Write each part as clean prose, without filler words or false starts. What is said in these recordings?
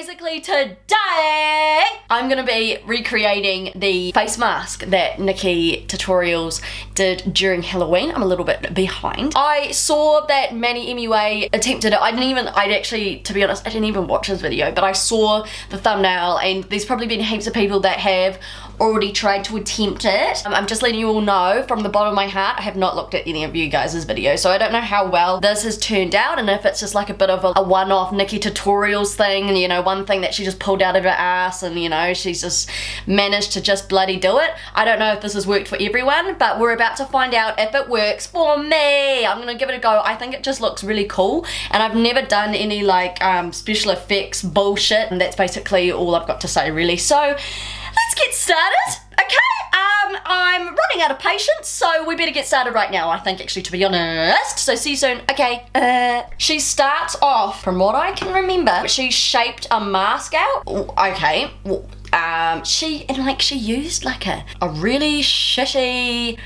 basically today I'm gonna be recreating the face mask that Nikkietutorials did during Halloween. I'm a little bit behind. I saw that Manny MUA attempted it. I'd actually, to be honest, I didn't even watch his video, but I saw the thumbnail and there's probably been heaps of people that have already tried to attempt it. I'm just letting you all know from the bottom of my heart, I have not looked at any of you guys' videos, so I don't know how well this has turned out and if it's just like a bit of a one-off Nikkietutorials thing, and you know, one thing that she just pulled out of her ass and you know, she's just managed to just bloody do it. I don't know if this has worked for everyone, but we're about to find out if it works for me. I'm gonna give it a go. I think it just looks really cool and I've never done any like special effects bullshit, and that's basically all I've got to say really. So let's get started. Okay, I'm running out of patience, so we better get started right now, I think, actually, to be honest. So see you soon. Okay, she starts off, from what I can remember, she shaped a mask out. Okay, she used like a really shitty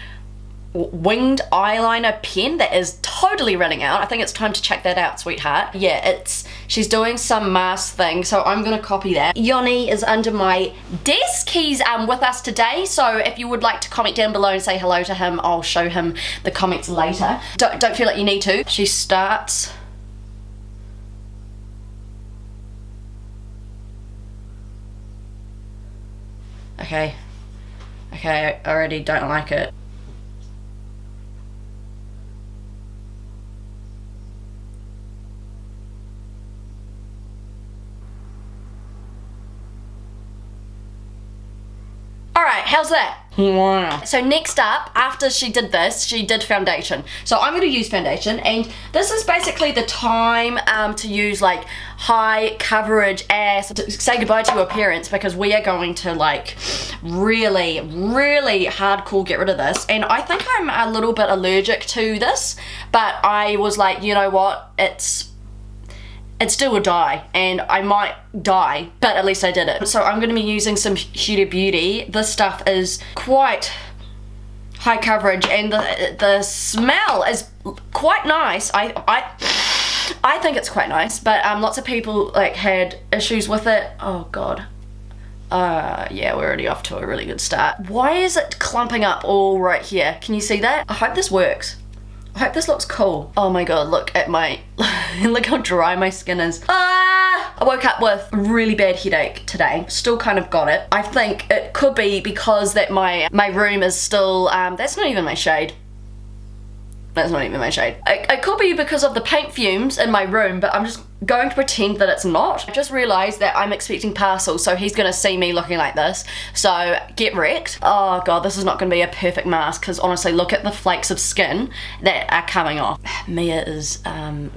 winged eyeliner pen that is totally running out. I think it's time to check that out, sweetheart. Yeah, she's doing some mask thing, so I'm gonna copy that. Yoni is under my desk. He's with us today, so if you would like to comment down below and say hello to him, I'll show him the comments later. Don't feel like you need to. She starts. Okay, I already don't like it. Alright, how's that? Wow. So next up, after she did this, she did foundation. So I'm going to use foundation, and this is basically the time to use like high coverage ass to say goodbye to your appearance, because we are going to like really hardcore get rid of this. And I think I'm a little bit allergic to this, but I was like, you know what, it's still a die, and I might die, but at least I did it. So I'm going to be using some Huda Beauty. This stuff is quite high coverage, and the smell is quite nice. I think it's quite nice, but lots of people like had issues with it. Oh god. Yeah, we're already off to a really good start. Why is it clumping up all right here? Can you see that? I hope this works. I hope this looks cool. Oh my god, look at my, look how dry my skin is. I woke up with a really bad headache today. Still kind of got it. I think it could be because that my room is still, that's not even my shade. That's not even my shade. It could be because of the paint fumes in my room, but I'm just going to pretend that it's not. I just realized that I'm expecting parcels, so he's gonna see me looking like this. So get wrecked. Oh god, this is not gonna be a perfect mask, because honestly, look at the flakes of skin that are coming off. Mia is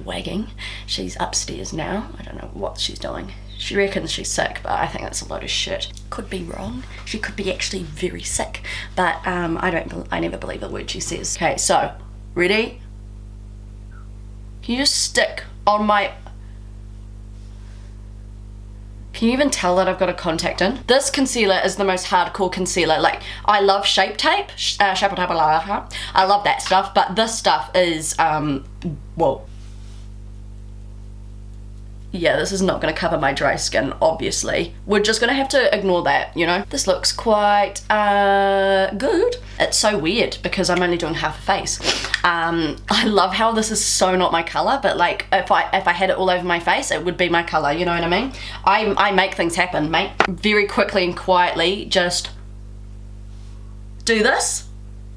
wagging. She's upstairs now. I don't know what she's doing. She reckons she's sick, but I think that's a load of shit. Could be wrong. She could be actually very sick, but I never believe a word she says. Okay, so ready? Can you just stick on my... Can you even tell that I've got a contact in? This concealer is the most hardcore concealer. Like, I love Shape Tape. I love that stuff, but this stuff is, well... Yeah, this is not going to cover my dry skin, obviously. We're just going to have to ignore that, you know? This looks quite good. It's so weird because I'm only doing half a face. I love how this is so not my colour, but like if I had it all over my face, it would be my colour, you know what I mean? I make things happen, mate. Very quickly and quietly, just do this.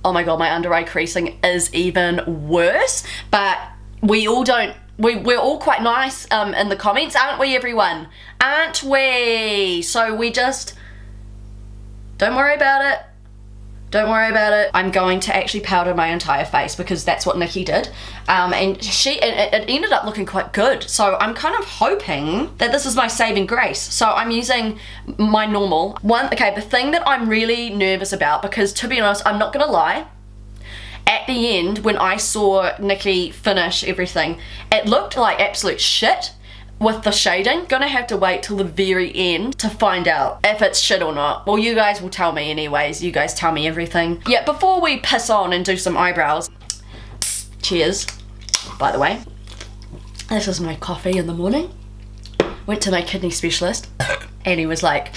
Oh my god, my under eye creasing is even worse, but we all don't. We're all quite nice in the comments, aren't we, everyone? Aren't we? So we just... Don't worry about it. Don't worry about it. I'm going to actually powder my entire face because that's what Nikki did. And it ended up looking quite good. So I'm kind of hoping that this is my saving grace. So I'm using my normal one. Okay, the thing that I'm really nervous about, because to be honest, I'm not gonna lie, at the end, when I saw Nikki finish everything, it looked like absolute shit with the shading. Gonna have to wait till the very end to find out if it's shit or not. Well, you guys will tell me anyways. You guys tell me everything. Yeah, before we piss on and do some eyebrows, cheers, by the way. This is my coffee in the morning. went to my kidney specialist and he was like,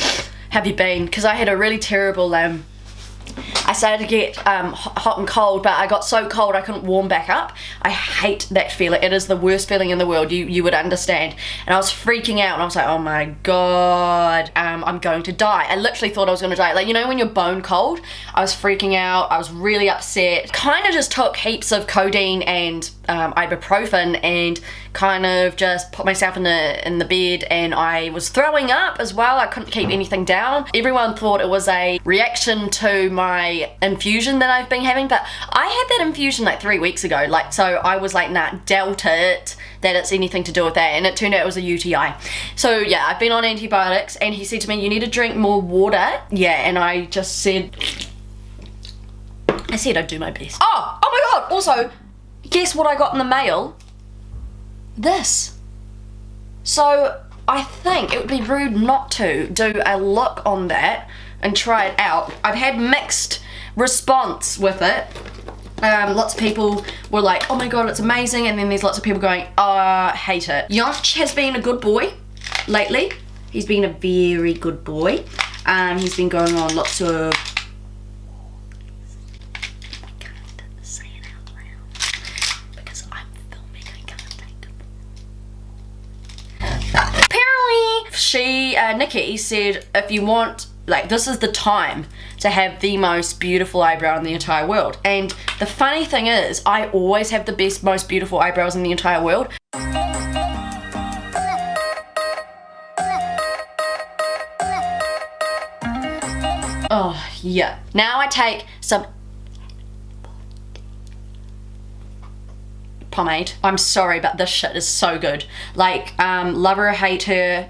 have you been? Because I had a really terrible, I started to get hot and cold, but I got so cold I couldn't warm back up. I hate that feeling. It is the worst feeling in the world. You would understand. And I was freaking out and I was like, oh my god, I'm going to die. I literally thought I was going to die. Like, you know when you're bone cold? I was freaking out. I was really upset. Kind of just took heaps of codeine and ibuprofen and kind of just put myself in the bed, and I was throwing up as well. I couldn't keep anything down. Everyone thought it was a reaction to my infusion that I've been having, but I had that infusion like 3 weeks ago, like, so I was like, nah, doubt it that it's anything to do with that, and it turned out it was a UTI. So yeah, I've been on antibiotics, and he said to me, you need to drink more water. Yeah, and I just said, I'd do my best. Oh my god, also, guess what I got in the mail? This. So I think it would be rude not to do a look on that and try it out. I've had mixed response with it. Lots of people were like, oh my god, it's amazing, and then there's lots of people going, I hate it. Yonch has been a good boy lately. He's been a very good boy. He's been going on lots of Nikki said, if you want, like, this is the time to have the most beautiful eyebrow in the entire world. And the funny thing is, I always have the most beautiful eyebrows in the entire world. Oh, yeah. Now I take some pomade. I'm sorry, but this shit is so good. Like, love her or hate her,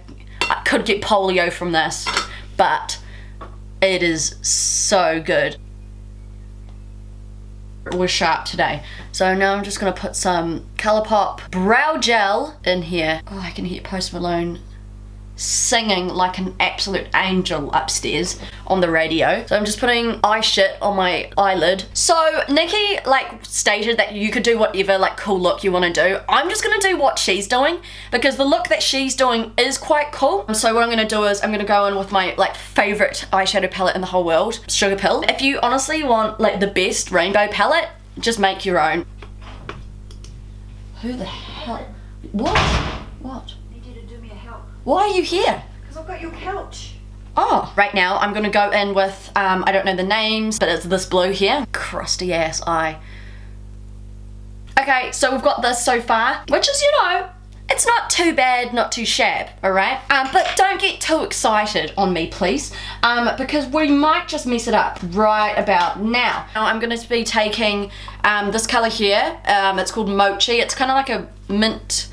I could get polio from this, but it is so good. We're sharp today. So now I'm just gonna put some ColourPop brow gel in here. Oh, I can hear Post Malone singing like an absolute angel upstairs on the radio. So I'm just putting eye shit on my eyelid. So Nikki like stated that you could do whatever like cool look you want to do. I'm just gonna do what she's doing because the look that she's doing is quite cool. So what I'm gonna do is I'm gonna go in with my like favorite eyeshadow palette in the whole world, Sugar Pill. If you honestly want like the best rainbow palette, just make your own. Who the hell? What? Why are you here? Because I've got your couch. Oh, right now I'm gonna go in with, I don't know the names, but it's this blue here. Crusty ass eye. Okay, so we've got this so far, which is, you know, it's not too bad, not too shab, alright? But don't get too excited on me, please, because we might just mess it up right about now. Now I'm gonna be taking this color here. It's called Mochi. It's kind of like a mint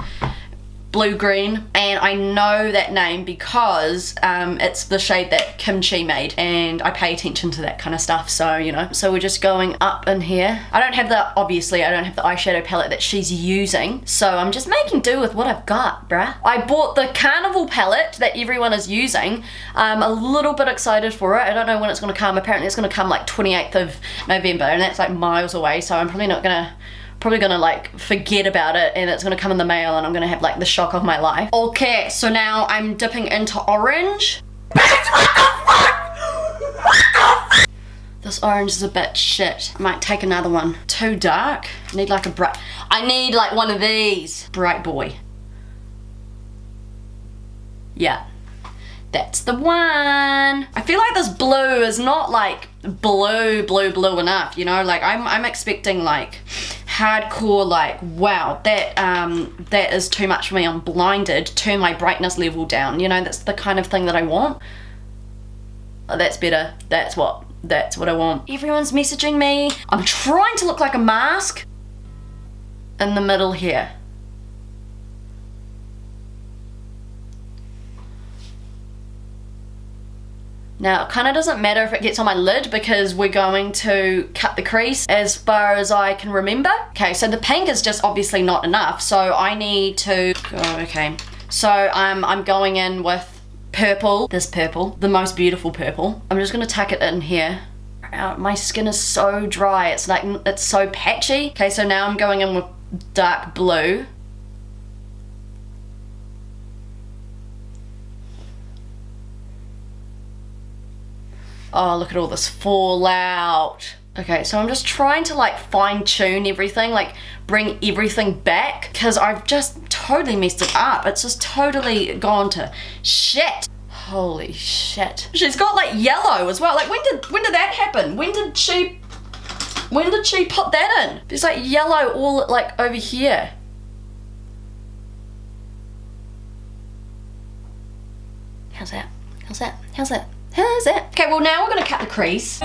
blue-green, and I know that name because it's the shade that Kimchi made, and I pay attention to that kind of stuff, so you know. So we're just going up in here. Obviously I don't have the eyeshadow palette that she's using, so I'm just making do with what I've got, bruh. I bought the Carnival palette that everyone is using. I'm a little bit excited for it. I don't know when it's gonna come. Apparently it's gonna come like 28th of November, and that's like miles away, so I'm probably gonna like forget about it, and it's gonna come in the mail, and I'm gonna have like the shock of my life. Okay, so now I'm dipping into orange. This orange is a bit shit. I might take another one. Too dark. I need like one of these. Bright boy. Yeah. That's the one. I feel like this blue is not like blue enough, you know? Like I'm expecting like hardcore, like, wow, that is too much for me. I'm blinded. Turn my brightness level down. You know, that's the kind of thing that I want. Oh, that's better. That's what I want. Everyone's messaging me. I'm trying to look like a mask in the middle here. Now, it kind of doesn't matter if it gets on my lid because we're going to cut the crease as far as I can remember. Okay, so the pink is just obviously not enough, so I need to, okay. So I'm going in with purple, this purple, the most beautiful purple. I'm just gonna tuck it in here. My skin is so dry, it's like, it's so patchy. Okay, so now I'm going in with dark blue. Oh, look at all this fallout. Okay, so I'm just trying to like fine tune everything, like bring everything back, because I've just totally messed it up. It's just totally gone to shit. Holy shit. She's got like yellow as well. Like when did that happen? When did she put that in? There's like yellow all like over here. How's that? How's that? How's that? How's that? Okay, well now we're gonna cut the crease.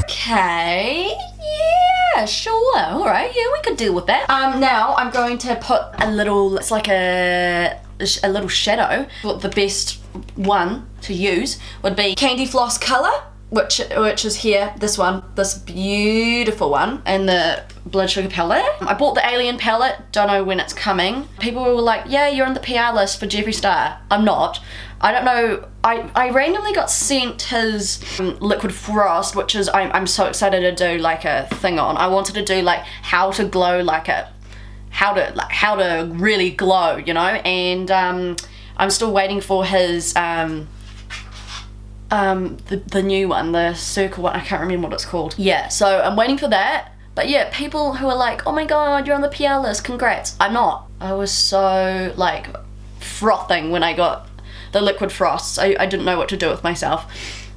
Okay, yeah, sure, all right, yeah, we could deal with that. Now I'm going to put a little, it's like a little shadow. The best one to use would be Candy Floss Color, which is here, this one, this beautiful one, and the Blood Sugar palette. I bought the Alien palette, don't know when it's coming. People were like, yeah, you're on the PR list for Jeffree Star. I'm not. I don't know, I randomly got sent his Liquid Frost, which is, I'm so excited to do like a thing on. I wanted to do like how to glow like how to really glow, you know, and I'm still waiting for his the new one, the circle one, I can't remember what it's called. Yeah, so I'm waiting for that. But yeah, people who are like, oh my god, you're on the PR list, congrats. I'm not. I was so like frothing when I got the Liquid Frosts. I didn't know what to do with myself.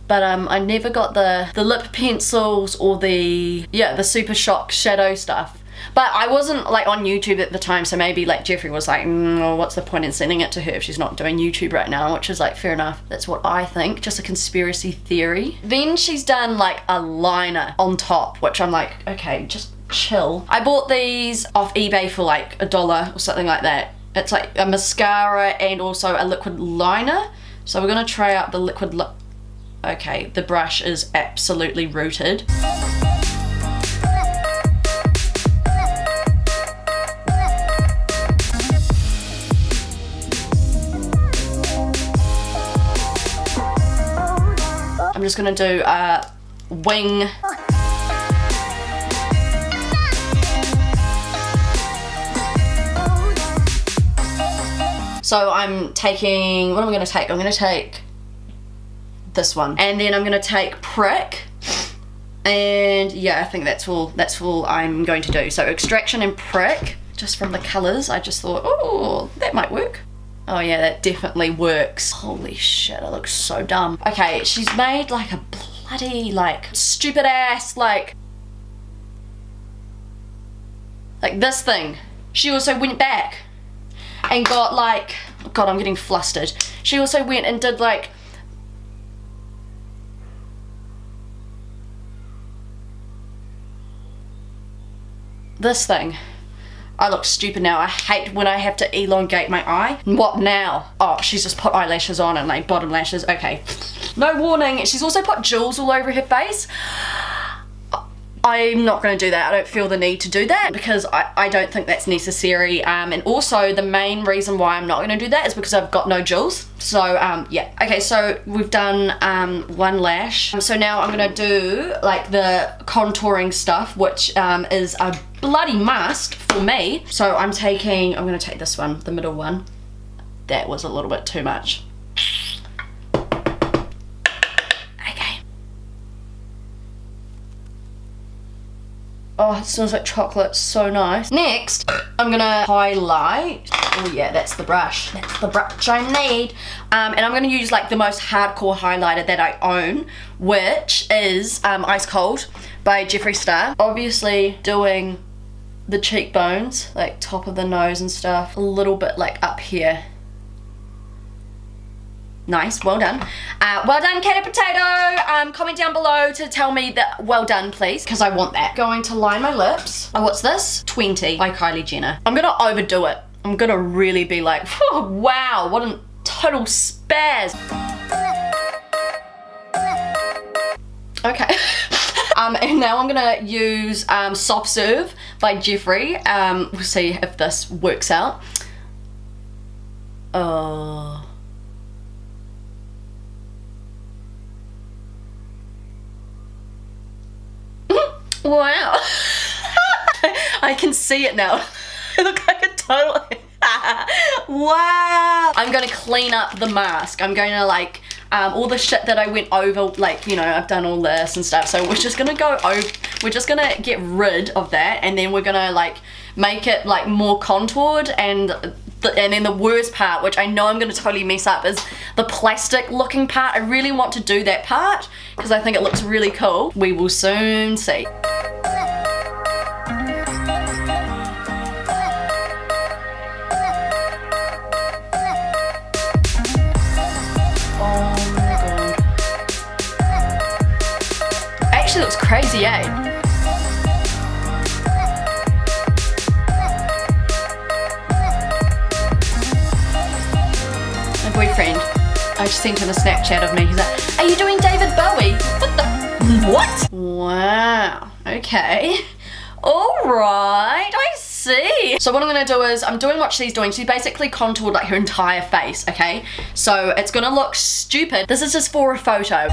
But I never got the lip pencils or the Super Shock shadow stuff. But I wasn't like on YouTube at the time, so maybe like Jeffree was like, well, what's the point in sending it to her if she's not doing YouTube right now, which is like fair enough. That's what I think, just a conspiracy theory. Then she's done like a liner on top, which I'm like, okay, just chill. I bought these off eBay for like $1 or something like that. It's like a mascara and also a liquid liner. So we're gonna try out the liquid okay, the brush is absolutely rooted. I'm just gonna do a wing. So I'm taking, what am I gonna take? I'm gonna take this one. And then I'm gonna take Prick. And yeah, I think that's all I'm going to do. So Extraction and Prick, just from the colors, I just thought, oh, that might work. Oh yeah, that definitely works. Holy shit, it looks so dumb. Okay, she's made like a bloody, like, stupid ass, like this thing. She also went back and got like, God, I'm getting flustered. She also went and did like this thing. I look stupid now. I hate when I have to elongate my eye. What now? Oh, she's just put eyelashes on and like bottom lashes. Okay. No warning. She's also put jewels all over her face. I'm not going to do that. I don't feel the need to do that because I don't think that's necessary. And also the main reason why I'm not going to do that is because I've got no jewels. So yeah. Okay, so we've done one lash. So now I'm going to do like the contouring stuff, which is a bloody must for me. So I'm going to take this one, the middle one. That was a little bit too much. Oh, it smells like chocolate, so nice. Next, I'm gonna highlight. Oh yeah, that's the brush. That's the brush I need. And I'm gonna use like the most hardcore highlighter that I own, which is Ice Cold by Jeffree Star. Obviously doing the cheekbones, like top of the nose and stuff, a little bit like up here. Nice, well done. Well done, Caito Potato. Comment down below to tell me that well done, please, because I want that. Going to line my lips. Oh, what's this? 20 by Kylie Jenner. I'm gonna overdo it. I'm gonna really be like, oh, wow, what a total spaz. Okay. And now I'm gonna use Soft Serve by Jeffree. We'll see if this works out. Oh. Wow. I can see it now. I look like a total... Wow. I'm gonna clean up the mask. I'm gonna like all the shit that I went over, like, you know, I've done all this and stuff, so we're just gonna go over, we're just gonna get rid of that, and then we're gonna like make it like more contoured, and then the worst part, which I know I'm gonna totally mess up, is the plastic looking part. I really want to do that part because I think it looks really cool. We will soon see. Actually looks crazy, eh? My boyfriend, I just sent him a Snapchat of me. He's like, are you doing David Bowie? What the? What? Wow. Okay. Alright, I see. So what I'm gonna do is, I'm doing what she's doing. She basically contoured like her entire face, okay? So it's gonna look stupid. This is just for a photo.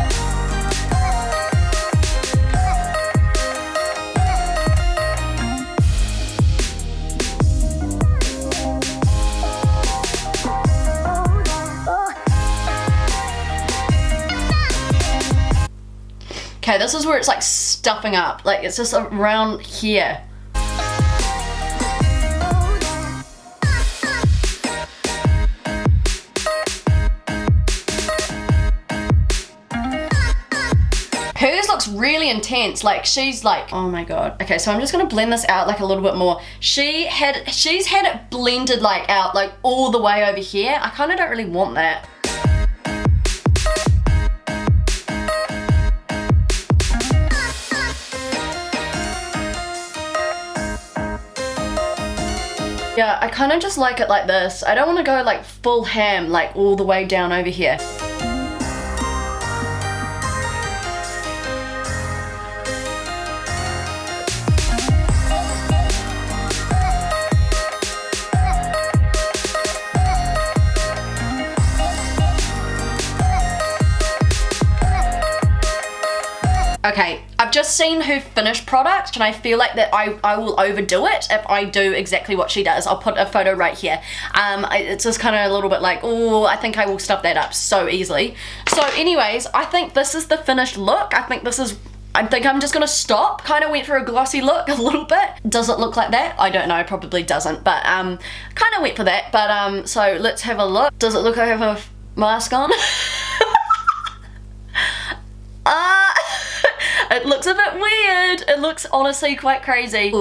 Okay, this is where it's like stuffing up. Like it's just around here. Hers looks really intense. Like she's like, oh my god. Okay, so I'm just gonna blend this out like a little bit more. She's had it blended like out like all the way over here. I kind of don't really want that. Yeah, I kind of just like it like this. I don't want to go like full ham, like all the way down over here. Okay, I've just seen her finished product and I feel like that I will overdo it if I do exactly what she does. I'll put a photo right here. It's just kind of a little bit like, oh, I think I will stuff that up so easily. So anyways, I think this is the finished look. I think I'm just gonna stop. Kind of went for a glossy look a little bit. Does it look like that? I don't know, probably doesn't, but kind of went for that. But so let's have a look. Does it look like I have a mask on? It looks a bit weird. It looks honestly quite crazy.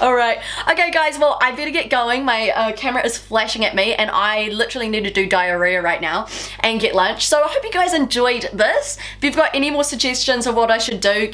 Alright, okay guys, well I better get going. My camera is flashing at me and I literally need to do diarrhea right now and get lunch. So I hope you guys enjoyed this. If you've got any more suggestions of what I should do,